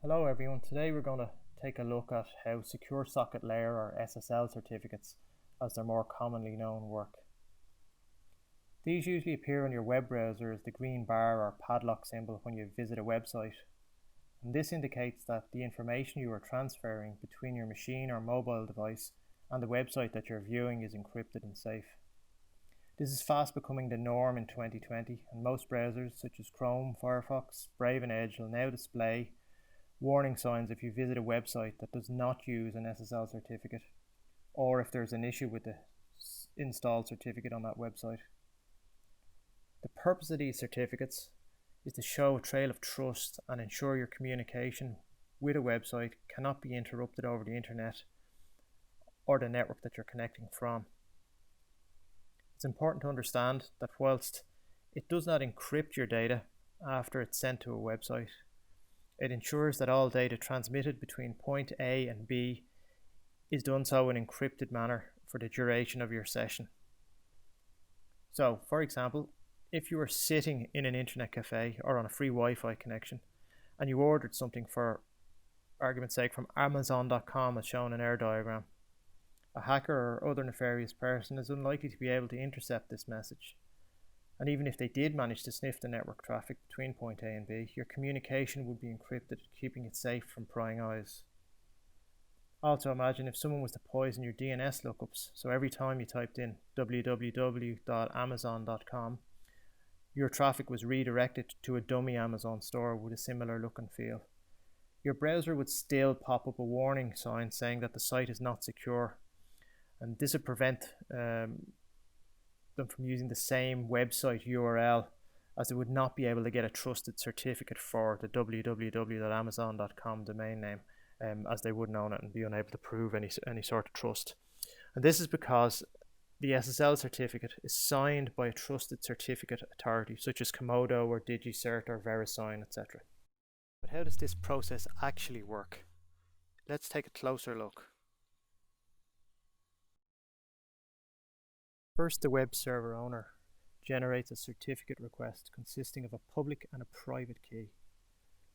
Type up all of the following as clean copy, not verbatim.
Hello everyone, today we're going to take a look at how Secure Socket Layer or SSL certificates, as they're more commonly known, work. These usually appear on your web browser as the green bar or padlock symbol when you visit a website, and this indicates that the information you are transferring between your machine or mobile device and the website that you're viewing is encrypted and safe. This is fast becoming the norm in 2020, and most browsers such as Chrome, Firefox, Brave and Edge will now display warning signs if you visit a website that does not use an SSL certificate, or if there's an issue with the installed certificate on that website. The purpose of these certificates is to show a trail of trust and ensure your communication with a website cannot be interrupted over the internet or the network that you're connecting from. It's important to understand that whilst it does not encrypt your data after it's sent to a website, it ensures that all data transmitted between point A and B is done so in an encrypted manner for the duration of your session. So, for example, if you were sitting in an internet cafe or on a free Wi-Fi connection and you ordered something, for argument's sake, from Amazon.com as shown in our diagram, a hacker or other nefarious person is unlikely to be able to intercept this message. And even if they did manage to sniff the network traffic between point A and B, your communication would be encrypted, keeping it safe from prying eyes. Also imagine if someone was to poison your DNS lookups, so every time you typed in www.amazon.com, your traffic was redirected to a dummy Amazon store with a similar look and feel. Your browser would still pop up a warning sign saying that the site is not secure, and this would prevent them from using the same website URL, as they would not be able to get a trusted certificate for the www.amazon.com domain name, as they wouldn't own it and be unable to prove any sort of trust. And this is because the SSL certificate is signed by a trusted certificate authority such as Comodo or DigiCert or VeriSign, etc. But how does this process actually work? Let's take a closer look. First, the web server owner generates a certificate request consisting of a public and a private key.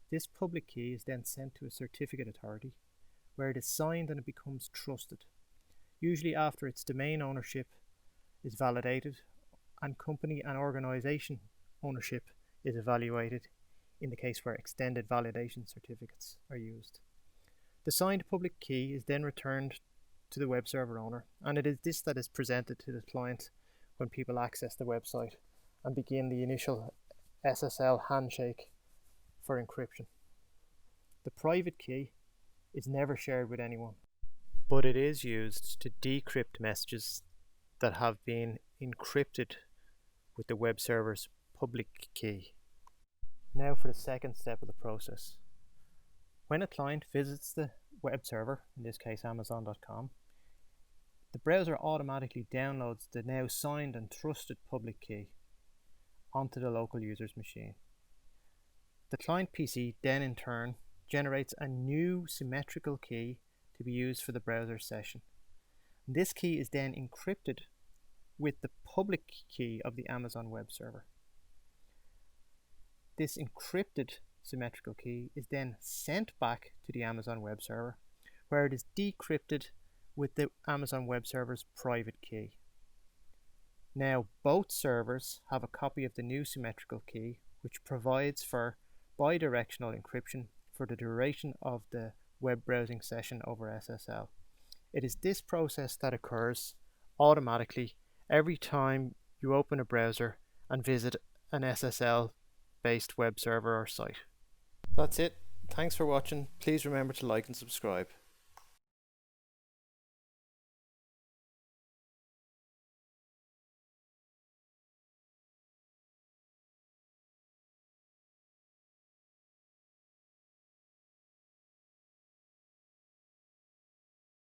This public key is then sent to a certificate authority, where it is signed and it becomes trusted, usually after its domain ownership is validated and company and organization ownership is evaluated, in the case where extended validation certificates are used. The signed public key is then returned to the web server owner, and it is this that is presented to the client when people access the website and begin the initial SSL handshake for encryption. The private key is never shared with anyone, but it is used to decrypt messages that have been encrypted with the web server's public key. Now for the second step of the process. When a client visits the web server, in this case Amazon.com, the browser automatically downloads the now signed and trusted public key onto the local user's machine. The client PC then in turn generates a new symmetrical key to be used for the browser session. This key is then encrypted with the public key of the Amazon web server. This encrypted symmetrical key is then sent back to the Amazon web server, where it is decrypted with the Amazon web server's private key. Now both servers have a copy of the new symmetrical key, which provides for bidirectional encryption for the duration of the web browsing session over SSL. It is this process that occurs automatically every time you open a browser and visit an SSL based web server or site. That's it. Thanks for watching. Please remember to like and subscribe.